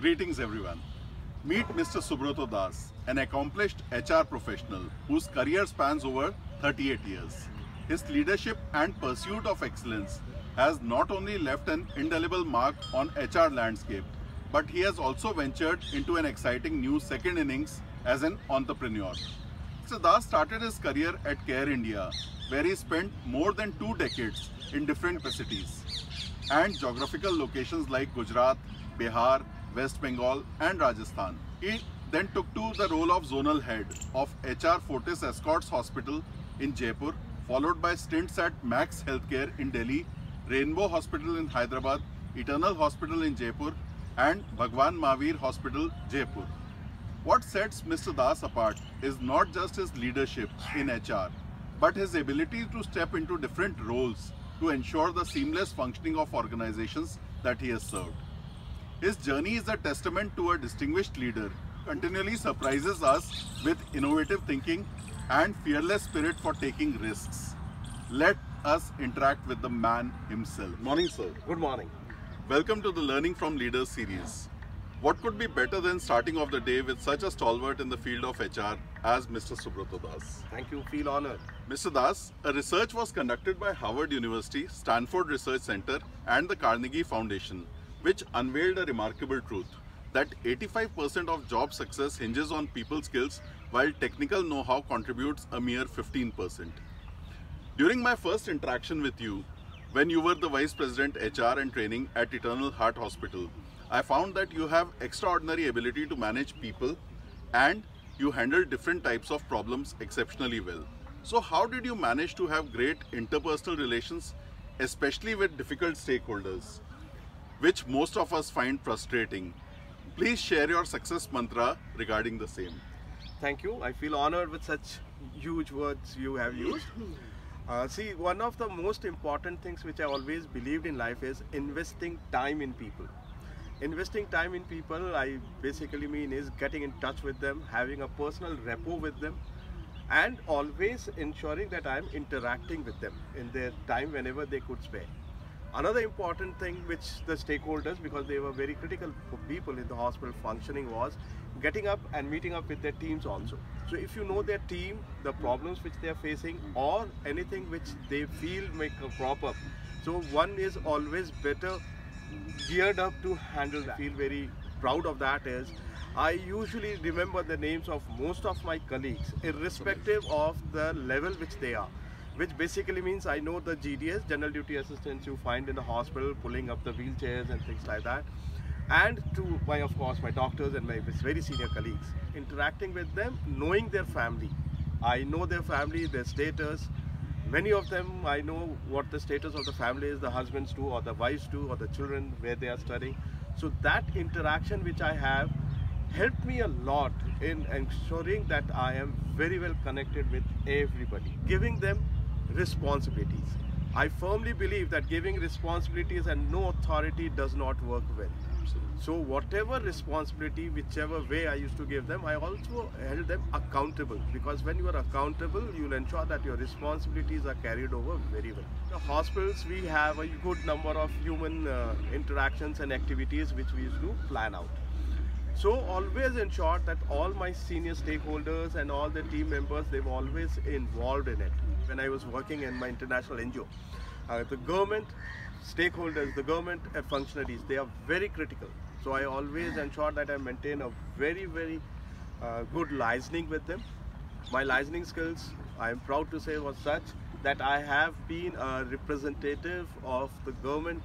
Greetings everyone. Meet Mr. Subrata Das, an accomplished HR professional whose career spans over 38 years. His leadership and pursuit of excellence has not only left an indelible mark on HR landscape, but he has also ventured into an exciting new second innings as an entrepreneur. Mr. Das started his career at Care India, where he spent more than 2 decades in different cities and geographical locations like Gujarat, Bihar, West Bengal and Rajasthan. He then took to the role of zonal head of HR Fortis Escorts Hospital in Jaipur, followed by stints at Max Healthcare in Delhi, Rainbow Hospital in Hyderabad, Eternal Hospital in Jaipur and Bhagwan Mahavir Hospital, Jaipur. What sets Mr. Das apart is not just his leadership in HR, but his ability to step into different roles to ensure the seamless functioning of organizations that he has served. His journey is a testament to a distinguished leader who continually surprises us with innovative thinking and fearless spirit for taking risks. Let us interact with the man himself. Morning, sir. Good morning. Welcome to the Learning from Leaders series. What could be better than starting off the day with such a stalwart in the field of HR as Mr. Subrata Das? Thank you. Feel honored. Mr. Das, a research was conducted by Harvard University, Stanford Research Center and the Carnegie Foundation, which unveiled a remarkable truth that 85% of job success hinges on people skills while technical know-how contributes a mere 15%. During my first interaction with you, when you were the Vice President HR and Training at Eternal Heart Hospital, I found that you have extraordinary ability to manage people and you handle different types of problems exceptionally well. So how did you manage to have great interpersonal relations, especially with difficult stakeholders, which most of us find frustrating? Please share your success mantra regarding the same. Thank you. I feel honored with such huge words you have used. See, one of the most important things which I always believed in life is investing time in people. Investing time in people, I basically mean is getting in touch with them, having a personal rapport with them, and always ensuring that I am interacting with them in their time whenever they could spare. Another important thing which the stakeholders, because they were very critical for people in the hospital functioning, was getting up and meeting up with their teams also. So if you know their team, the problems which they are facing or anything which they feel may crop up, so one is always better geared up to handle that. I feel very proud of that is I usually remember the names of most of my colleagues irrespective of the level which they are, which basically means I know the GDS, general duty assistants you find in the hospital pulling up the wheelchairs and things like that, and to my, of course, my doctors and my very senior colleagues. Interacting with them, knowing their family. I know their family, their status. Many of them, I know what the status of the family is, the husbands do, or the wives do, or the children, where they are studying. So that interaction which I have helped me a lot in ensuring that I am very well connected with everybody. Giving them responsibilities. I firmly believe that giving responsibilities and no authority does not work well. So whatever responsibility, whichever way I used to give them, I also held them accountable, because when you are accountable, you will ensure that your responsibilities are carried over very well. The hospitals, we have a good number of human interactions and activities which we used to plan out. So always ensure that all my senior stakeholders and all the team members, they've always involved in it. When I was working in my international NGO, the government stakeholders, the government functionaries, they are very critical. So I always ensure that I maintain a very good liaising with them. My liaising skills, I am proud to say, was such that I have been a representative of the government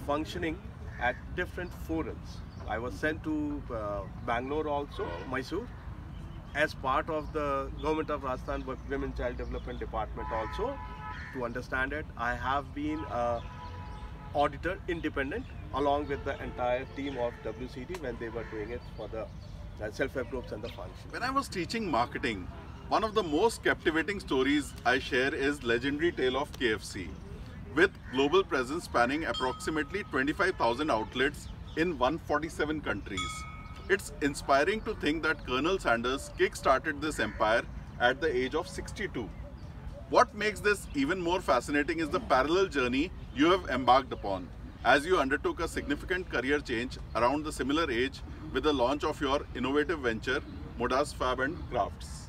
functioning at different forums. I was sent to Bangalore also, Mysore, as part of the Government of Rajasthan Women Child Development Department also. To understand it, I have been auditor independent along with the entire team of WCD when they were doing it for the self-help groups and the function. When I was teaching marketing, one of the most captivating stories I share is legendary tale of KFC. With global presence spanning approximately 25,000 outlets in 147 countries. It's inspiring to think that Colonel Sanders kick-started this empire at the age of 62. What makes this even more fascinating is the parallel journey you have embarked upon. as you undertook a significant career change around the similar age with the launch of your innovative venture, Modas Fab and Crafts.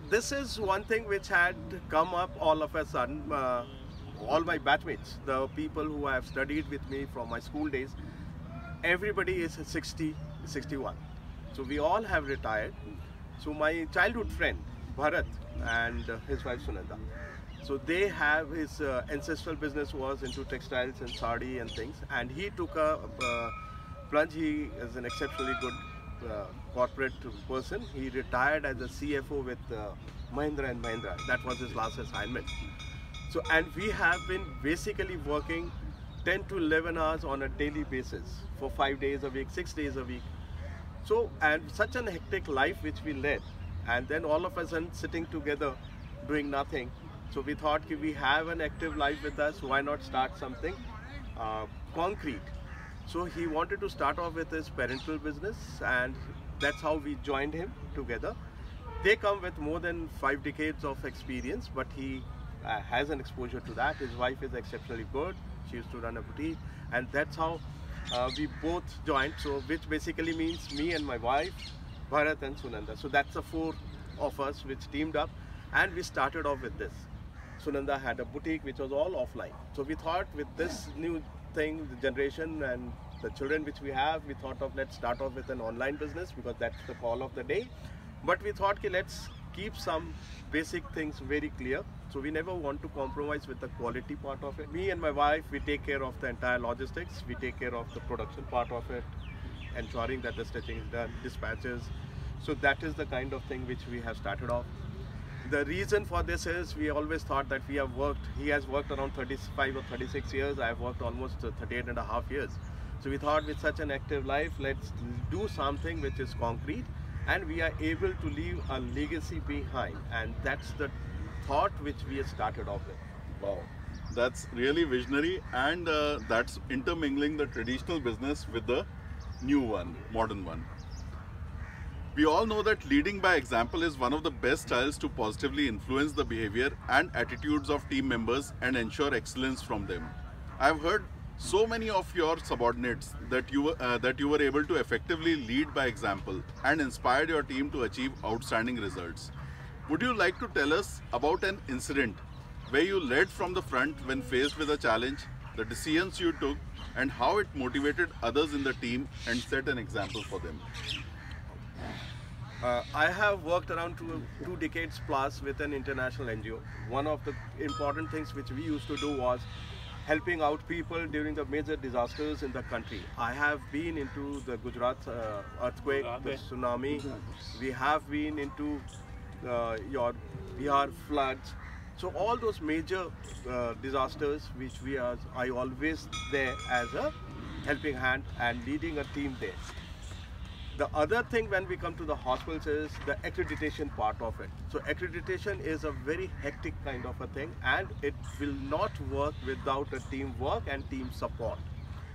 This is one thing which had come up all of a sudden. All my batchmates, the people who have studied with me from my school days, everybody is 60, 61. So we all have retired. So my childhood friend, Bharat, and his wife Sunanda, so they have his ancestral business was into textiles and sari and things, and he took a plunge. He is an exceptionally good corporate person. He retired as a CFO with Mahindra and Mahindra. That was his last assignment. So, and we have been basically working 10 to 11 hours on a daily basis for 5 days a week, 6 days a week. So, and such an hectic life which we led, and then all of a sudden sitting together doing nothing. So we thought if we have an active life with us, why not start something concrete? So he wanted to start off with his parental business, and that's how we joined him together. They come with more than 5 decades of experience, but he has an exposure to that. His wife is exceptionally good. She used to run a boutique, and that's how we both joined. So which basically means me and my wife, Bharat and Sunanda. So that's the 4 of us which teamed up, and we started off with this. Sunanda had a boutique which was all offline. So we thought with this new thing, the generation and the children which we have, we thought of let's start off with an online business because that's the call of the day. But we thought let's keep some basic things very clear. So we never want to compromise with the quality part of it. Me and my wife, we take care of the entire logistics. We take care of the production part of it, ensuring that the stitching is done, dispatches. So that is the kind of thing which we have started off. The reason for this is we always thought that we have worked, he has worked around 35 or 36 years, I have worked almost 38 and a half years. So we thought with such an active life, let's do something which is concrete, and we are able to leave a legacy behind, and that's the thought which we have started off with. Wow, that's really visionary, and that's intermingling the traditional business with the new one, modern one. We all know that leading by example is one of the best styles to positively influence the behavior and attitudes of team members and ensure excellence from them. I've heard so many of your subordinates that you were able to effectively lead by example and inspired your team to achieve outstanding results. Would you like to tell us about an incident where you led from the front when faced with a challenge, the decisions you took, and how it motivated others in the team and set an example for them? I have worked around two decades plus with an international NGO. One of the important things which we used to do was helping out people during the major disasters in the country. I have been into the Gujarat earthquake, the tsunami. We have been into your Bihar floods. So all those major disasters which I always there as a helping hand and leading a team there. The other thing when we come to the hospitals is the accreditation part of it. So accreditation is a very hectic kind of a thing, and it will not work without a teamwork and team support.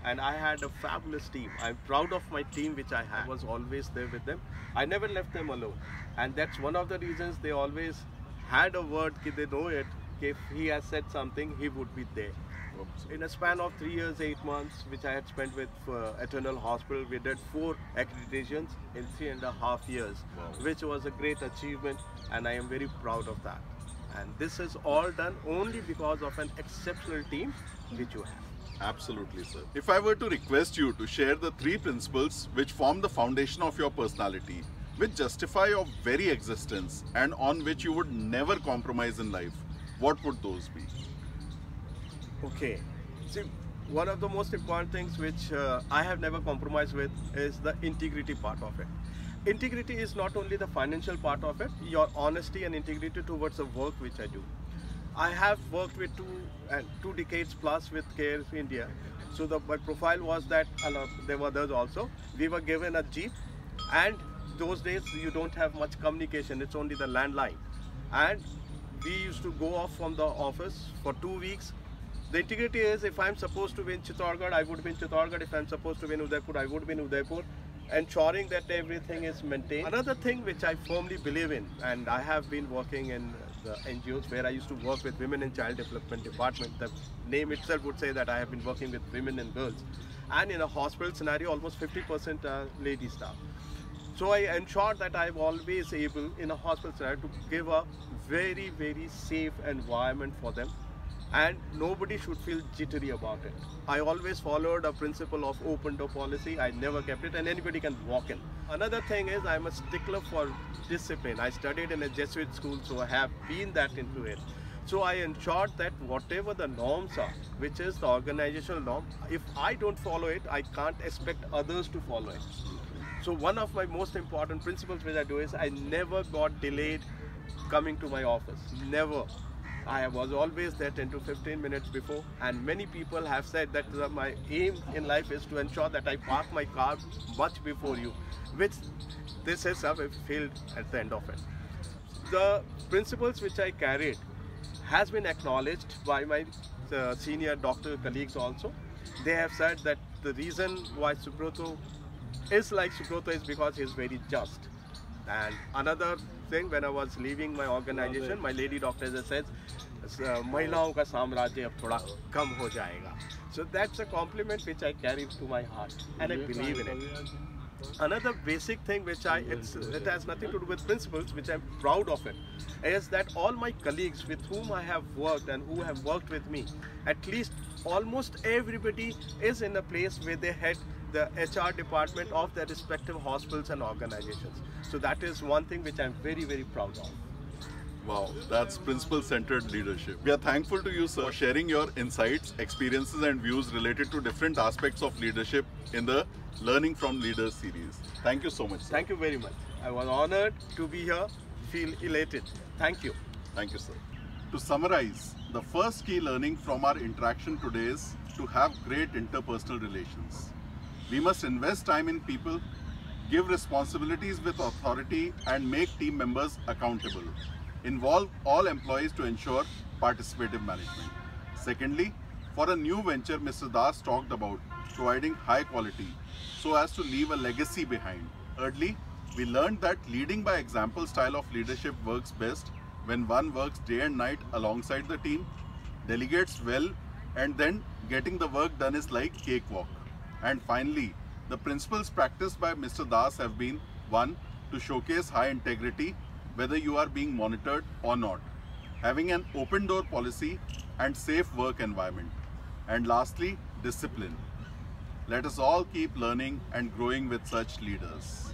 And I had a fabulous team. I'm proud of my team which I had. I was always there with them. I never left them alone. And that's one of the reasons they always had a word, they know it, if he has said something, he would be there. In a span of 3 years, 8 months, which I had spent with Eternal Hospital, we did 4 accreditations in 3.5 years, which was a great achievement, and I am very proud of that. And this is all done only because of an exceptional team which you have. Absolutely, sir. If I were to request you to share the 3 principles which form the foundation of your personality, which justify your very existence and on which you would never compromise in life, what would those be? Okay, see, one of the most important things which I have never compromised with is the integrity part of it. Integrity is not only the financial part of it, your honesty and integrity towards the work which I do. I have worked with 2 decades plus with Care India. So my profile was that, there were others also. We were given a jeep, and those days you don't have much communication, it's only the landline. And we used to go off from the office for 2 weeks. The integrity is, if I'm supposed to be in Chittorgarh, I would be in Chittorgarh. If I'm supposed to be in Udaipur, I would be in Udaipur. Ensuring that everything is maintained. Another thing which I firmly believe in, and I have been working in the NGOs where I used to work with Women and Child Development Department. The name itself would say that I have been working with women and girls. And in a hospital scenario, almost 50% are lady staff. So I ensured that I'm always able in a hospital scenario to give a very, very safe environment for them, and nobody should feel jittery about it. I always followed a principle of open door policy. I never kept it, and anybody can walk in. Another thing is I'm a stickler for discipline. I studied in a Jesuit school, so I have been that into it. So I ensured that whatever the norms are, which is the organizational norm, if I don't follow it, I can't expect others to follow it. So one of my most important principles which I do is I never got delayed coming to my office. Never. I was always there 10 to 15 minutes before, and many people have said that my aim in life is to ensure that I park my car much before you, which this has failed at the end of it. The principles which I carried has been acknowledged by my senior doctor colleagues also. They have said that the reason why Subrata is like Subrata is because he is very just. And another thing, when I was leaving my organization, my lady doctor says, "Mahilaon ka samrajya ab thoda kam ho jayega." So that's a compliment which I carry to my heart, and I believe in it. Another basic thing which it has nothing to do with principles, which I'm proud of it, is that all my colleagues with whom I have worked and who have worked with me, at least almost everybody is in a place where they head the HR department of their respective hospitals and organizations. So that is one thing which I'm very, very proud of. Wow, that's principle-centered leadership. We are thankful to you, sir, for sharing your insights, experiences and views related to different aspects of leadership in the Learning from Leaders series. Thank you so much, sir. Thank you very much. I was honored to be here, feel elated. Thank you. Thank you, sir. To summarize, the first key learning from our interaction today is to have great interpersonal relations. We must invest time in people, give responsibilities with authority and make team members accountable. Involve all employees to ensure participative management. Secondly, for a new venture, Mr. Das talked about providing high quality so as to leave a legacy behind. Thirdly, we learned that leading by example style of leadership works best when one works day and night alongside the team, delegates well, and then getting the work done is like cakewalk. And finally, the principles practiced by Mr. Das have been: 1. To showcase high integrity, whether you are being monitored or not. Having an open door policy and safe work environment. And lastly, discipline. Let us all keep learning and growing with such leaders.